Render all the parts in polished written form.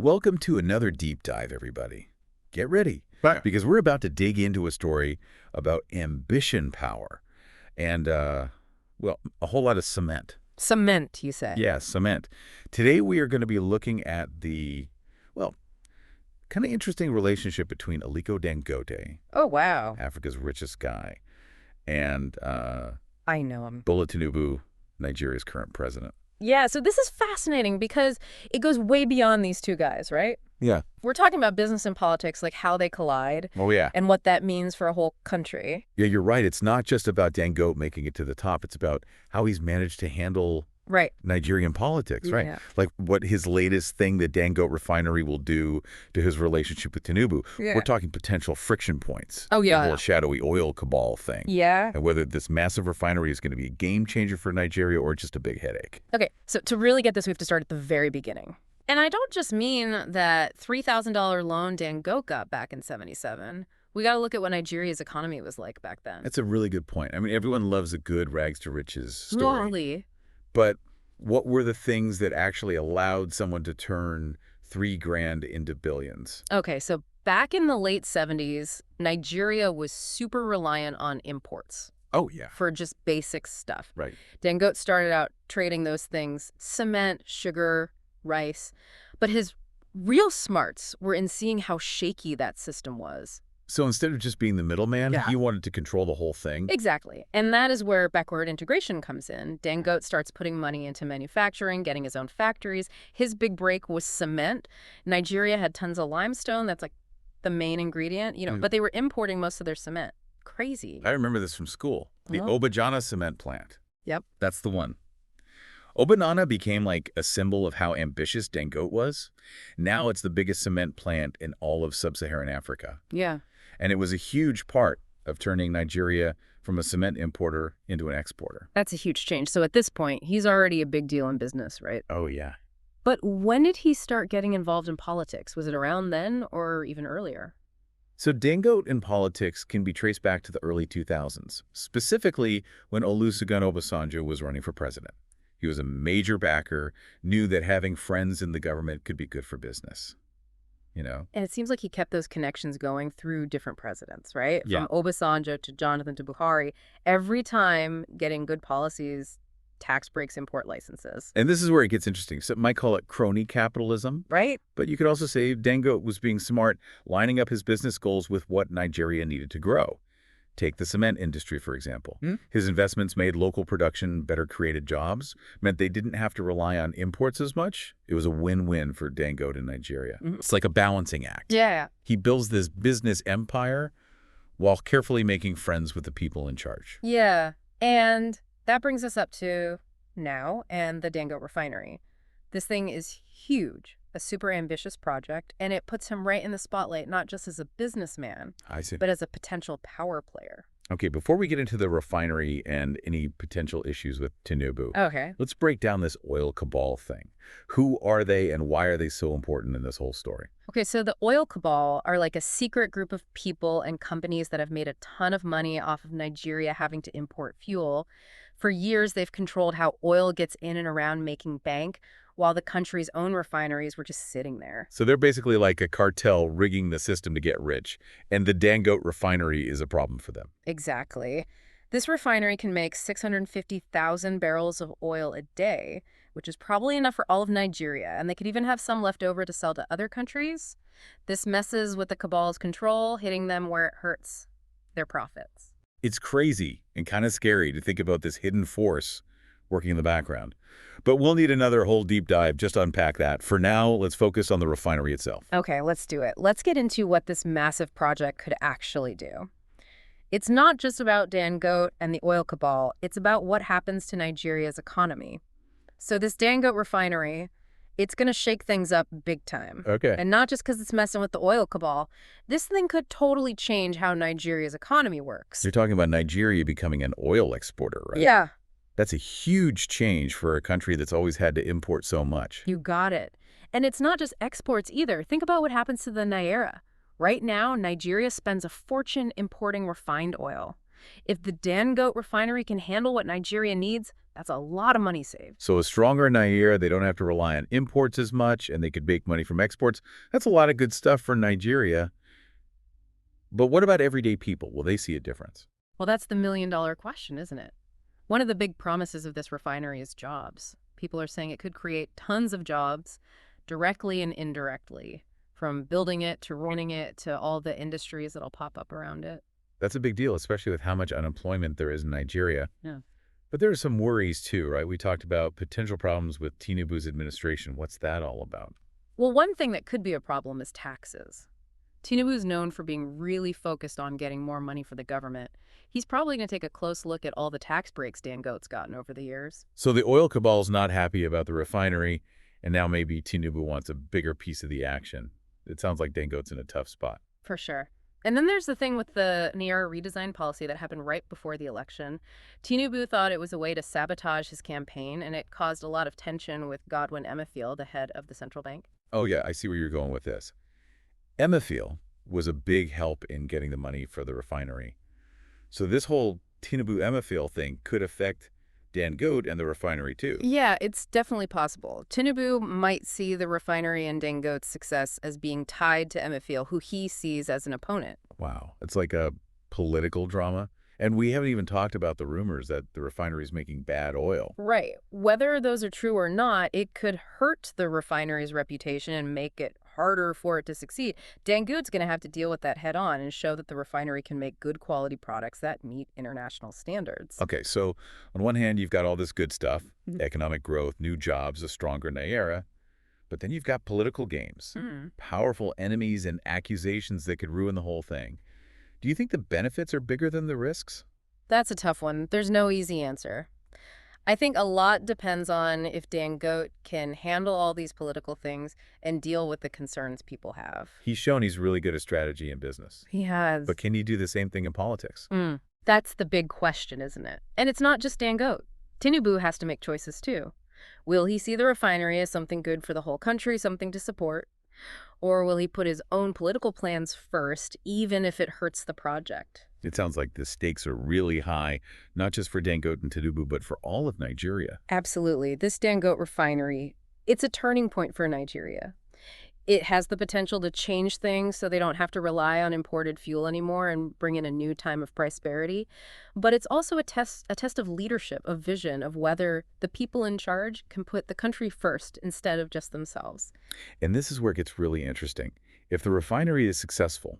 Welcome to another deep dive, everybody. Get ready, Right. because we're about to dig into a story about ambition power and, well, a whole lot of cement. Cement, you say? Yeah, cement. Today we are going to be looking at the, well, kind of interesting relationship between Aliko Dangote, Oh, wow. Africa's richest guy, and I know him. Bola Tinubu, Nigeria's current president. Yeah, so this is fascinating because it goes way beyond these two guys, right? Yeah. We're talking about business and politics, like how they collide Oh, yeah. and what that means for a whole country. Yeah, you're right. It's not just about Dangote making it to the top. It's about how he's managed to handle Right. Nigerian politics, right? Yeah. Like what his latest thing that Dangote Refinery will do to his relationship with Tinubu. Yeah. We're talking potential friction points. Oh, yeah. The whole shadowy oil cabal thing. Yeah. And whether this massive refinery is going to be a game changer for Nigeria or just a big headache. Okay, so to really get this, we have to start at the very beginning. And I don't just mean that $3,000 loan Dangote got back in '77. We got to look at what Nigeria's economy was like back then. That's a really good point. I mean, everyone loves a good rags to riches story. Normally. But what were the things that actually allowed someone to turn $3,000 into billions? Okay, so back in the late '70s, Nigeria was super reliant on imports Oh, yeah. for just basic stuff. Right. Dangote started out trading those things, cement, sugar, rice. But his real smarts were in seeing how shaky that system was. So instead of just being the middleman, Yeah. he wanted to control the whole thing. Exactly. And that is where backward integration comes in. Dangote starts putting money into manufacturing, getting his own factories. His big break was cement. Nigeria had tons of limestone. That's like the main ingredient, but they were importing most of their cement. Crazy. I remember this from school. The Oh. Obajana cement plant. Yep. That's the one. Obanana became like a symbol of how ambitious Dangote was. Now it's the biggest cement plant in all of sub-Saharan Africa. Yeah. And it was a huge part of turning Nigeria from a cement importer into an exporter. That's a huge change. So at this point, he's already a big deal in business, right? Oh, yeah. But when did he start getting involved in politics? Was it around then or even earlier? So Dangote in politics can be traced back to the early 2000s, specifically when Olusegun Obasanjo was running for president. He was a major backer, knew that having friends in the government could be good for business. And it seems like he kept those connections going through different presidents, right? Yeah. From Obasanjo to Jonathan to Buhari, every time getting good policies, tax breaks, import licenses. And this is where it gets interesting. Some might call it crony capitalism, Right? but you could also say Dangote was being smart, lining up his business goals with what Nigeria needed to grow. Take the cement industry, for example. His investments made local production better created jobs, meant they didn't have to rely on imports as much. It was a win-win for Dangote in Nigeria. It's like a balancing act. Yeah. He builds this business empire while carefully making friends with the people in charge. Yeah. And that brings us up to now and the Dangote Refinery. This thing is huge, a super ambitious project, and it puts him right in the spotlight, not just as a businessman, I see. but as a potential power player. Okay, before we get into the refinery and any potential issues with Tinubu, Okay. let's break down this oil cabal thing. Who are they and why are they so important in this whole story? Okay, so the oil cabal are like a secret group of people and companies that have made a ton of money off of Nigeria having to import fuel. For years, they've controlled how oil gets in and around making bank, while the country's own refineries were just sitting there. So they're basically like a cartel rigging the system to get rich, and the Dangote Refinery is a problem for them. Exactly. This refinery can make 650,000 barrels of oil a day, which is probably enough for all of Nigeria, and they could even have some left over to sell to other countries. This messes with the cabal's control, hitting them where it hurts their profits. It's crazy and kind of scary to think about this hidden force working in the background. But we'll need another whole deep dive just to unpack that. For now, let's focus on the refinery itself. Okay, let's do it. Let's get into what this massive project could actually do. It's not just about Dangote and the oil cabal. It's about what happens to Nigeria's economy. So this Dangote refinery, it's going to shake things up big time. Okay. And not just because it's messing with the oil cabal. This thing could totally change how Nigeria's economy works. You're talking about Nigeria becoming an oil exporter, right? Yeah, That's a huge change for a country that's always had to import so much. you got it. And it's not just exports either. Think about what happens to the Naira. Right now, Nigeria spends a fortune importing refined oil. If the Dangote Refinery can handle what Nigeria needs, that's a lot of money saved. So a stronger Nigeria, they don't have to rely on imports as much, and they could make money from exports. That's a lot of good stuff for Nigeria. But what about everyday people? Will they see a difference? Well, that's the million-dollar question, isn't it? One of the big promises of this refinery is jobs. People are saying it could create tons of jobs, directly and indirectly, from building it to running it to all the industries that'll pop up around it. That's a big deal, especially with how much unemployment there is in Nigeria. Yeah. But there are some worries too, right? We talked about potential problems with Tinubu's administration. What's that all about? Well, one thing that could be a problem is taxes. Tinubu is known for being really focused on getting more money for the government. He's probably going to take a close look at all the tax breaks Dangote's gotten over the years. So the oil cabal's not happy about the refinery, and now maybe Tinubu wants a bigger piece of the action. It sounds like Dangote's in a tough spot. For sure. And then there's the thing with the Naira redesign policy that happened right before the election. Tinubu thought it was a way to sabotage his campaign, and it caused a lot of tension with Godwin Emefiele, the head of the central bank. Oh yeah, I see where you're going with this. Emefiele was a big help in getting the money for the refinery. So this whole Tinubu-Emefiele thing could affect Dangote and the refinery too. Yeah, it's definitely possible. Tinubu might see the refinery and Dangote's success as being tied to Emefiele, who he sees as an opponent. Wow, it's like a political drama. And we haven't even talked about the rumors that the refinery is making bad oil. Right. Whether those are true or not, it could hurt the refinery's reputation and make it harder for it to succeed. Dangote's going to have to deal with that head on and show that the refinery can make good quality products that meet international standards. Okay, so on one hand, you've got all this good stuff, economic growth, new jobs, a stronger Naira. But then you've got political games, powerful enemies and accusations that could ruin the whole thing. Do you think the benefits are bigger than the risks? That's a tough one. There's no easy answer. I think a lot depends on if Dangote can handle all these political things and deal with the concerns people have. He's shown he's really good at strategy and business. He has. But can he do the same thing in politics? That's the big question, isn't it? And it's not just Dangote. Tinubu has to make choices too. Will he see the refinery as something good for the whole country, something to support? Or will he put his own political plans first, even if it hurts the project? It sounds like the stakes are really high, not just for Dangote and Tinubu, but for all of Nigeria. Absolutely. This Dangote refinery, it's a turning point for Nigeria. It has the potential to change things so they don't have to rely on imported fuel anymore and bring in a new time of prosperity. But it's also a test of leadership, of vision, of whether the people in charge can put the country first instead of just themselves. And this is where it gets really interesting. If the refinery is successful,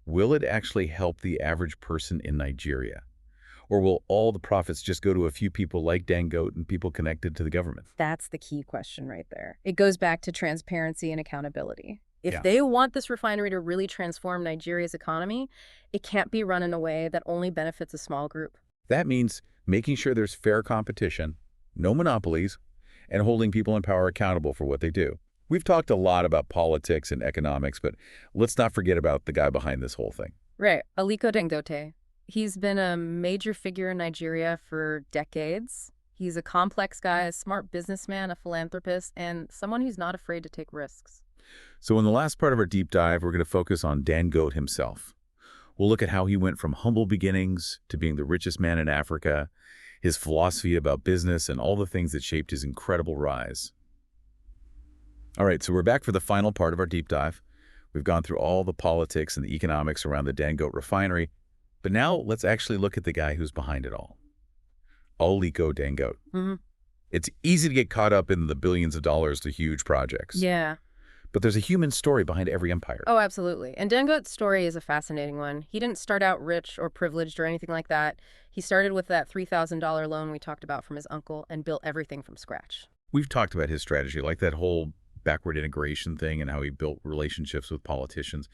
will it actually help the average person in Nigeria? Or will all the profits just go to a few people like Dangote and people connected to the government? That's the key question right there. It goes back to transparency and accountability. If they want this refinery to really transform Nigeria's economy, it can't be run in a way that only benefits a small group. That means making sure there's fair competition, no monopolies, and holding people in power accountable for what they do. We've talked a lot about politics and economics, but let's not forget about the guy behind this whole thing. Right, Aliko Dangote. He's been a major figure in Nigeria for decades. He's a complex guy, a smart businessman, a philanthropist, and someone who's not afraid to take risks. So in the last part of our deep dive, we're going to focus on Dangote himself. We'll look at how he went from humble beginnings to being the richest man in Africa, his philosophy about business, and all the things that shaped his incredible rise. All right, so we're back for the final part of our deep dive. We've gone through all the politics and the economics around the Dangote refinery. But now let's actually look at the guy who's behind it all. Aliko Dangote. It's easy to get caught up in the billions of dollars to huge projects. Yeah. But there's a human story behind every empire. Oh, absolutely. And Dangote's story is a fascinating one. He didn't start out rich or privileged or anything like that. He started with that $3,000 loan we talked about from his uncle and built everything from scratch. We've talked about his strategy, like that whole backward integration thing and how he built relationships with politicians.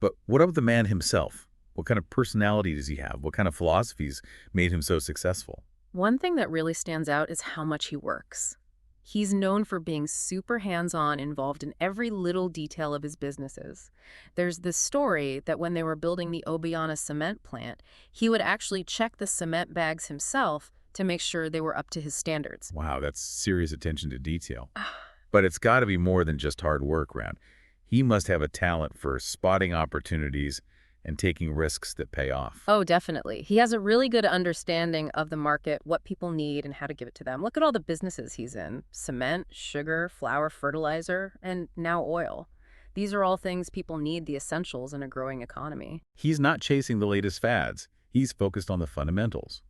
But what about the man himself? What kind of personality does he have? What kind of philosophies made him so successful? One thing that really stands out is how much he works. He's known for being super hands-on, involved in every little detail of his businesses. There's this story that when they were building the Obiana cement plant, he would actually check the cement bags himself to make sure they were up to his standards. Wow, that's serious attention to detail. But it's got to be more than just hard work, Round. He must have a talent for spotting opportunities and taking risks that pay off. Oh, definitely. He has a really good understanding of the market, what people need, and how to give it to them. Look at all the businesses he's in: cement, sugar, flour, fertilizer, and now oil. These are all things people need, the essentials in a growing economy. He's not chasing the latest fads. He's focused on the fundamentals.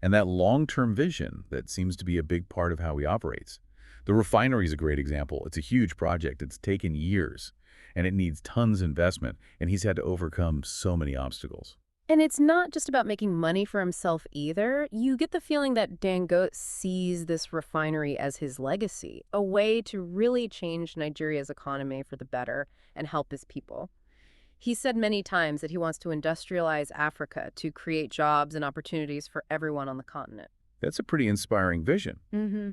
And that long-term vision that seems to be a big part of how he operates. The refinery is a great example. It's a huge project. It's taken years, and it needs tons of investment, and he's had to overcome so many obstacles. And it's not just about making money for himself either. You get the feeling that Dangote sees this refinery as his legacy, a way to really change Nigeria's economy for the better and help his people. He said many times that he wants to industrialize Africa to create jobs and opportunities for everyone on the continent. That's a pretty inspiring vision.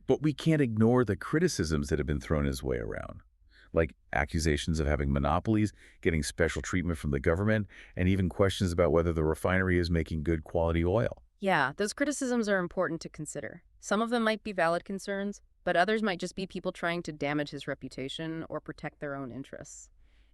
But we can't ignore the criticisms that have been thrown his way around, like accusations of having monopolies, getting special treatment from the government, and even questions about whether the refinery is making good quality oil. Yeah, those criticisms are important to consider. Some of them might be valid concerns, but others might just be people trying to damage his reputation or protect their own interests.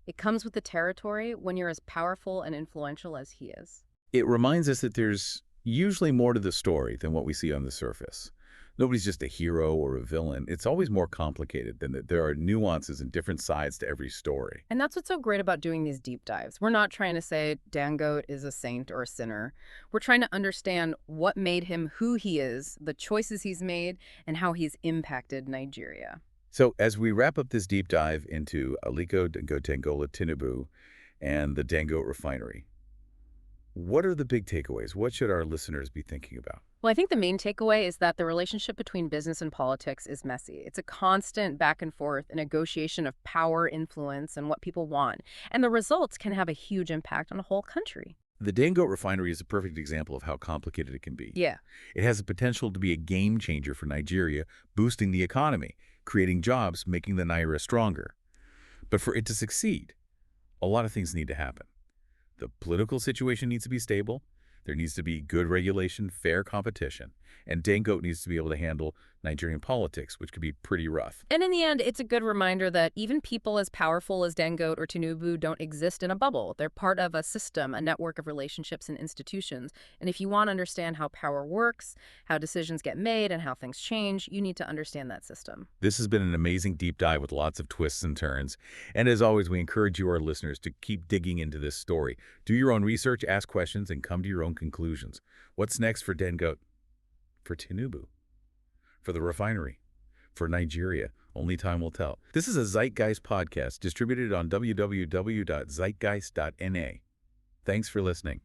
It comes with the territory when you're as powerful and influential as he is. It reminds us that there's usually more to the story than what we see on the surface. Nobody's just a hero or a villain. It's always more complicated than that. There are nuances and different sides to every story. And that's what's so great about doing these deep dives. We're not trying to say Dangote is a saint or a sinner. We're trying to understand what made him who he is, the choices he's made, and how he's impacted Nigeria. So as we wrap up this deep dive into Aliko Dangote Tinubu and the Dangote Refinery, what are the big takeaways? What should our listeners be thinking about? Well, I think the main takeaway is that the relationship between business and politics is messy. It's a constant back and forth, a negotiation of power, influence, and what people want. And the results can have a huge impact on a whole country. The Dangote Refinery is a perfect example of how complicated it can be. Yeah. It has the potential to be a game changer for Nigeria, boosting the economy, creating jobs, making the Naira stronger. But for it to succeed, a lot of things need to happen. The political situation needs to be stable. There needs to be good regulation, fair competition, and Dangote needs to be able to handle Nigerian politics, which could be pretty rough. And in the end, it's a good reminder that even people as powerful as Dangote or Tinubu don't exist in a bubble. They're part of a system, a network of relationships and institutions. And if you want to understand how power works, how decisions get made, and how things change, you need to understand that system. This has been an amazing deep dive with lots of twists and turns. And as always, we encourage you, our listeners, to keep digging into this story. Do your own research, ask questions, and come to your own conclusions. What's next for Dangote? For Tinubu? For the refinery? For Nigeria? Only time will tell. This is a Zeitgeist podcast distributed on www.zeitgeist.na. Thanks for listening.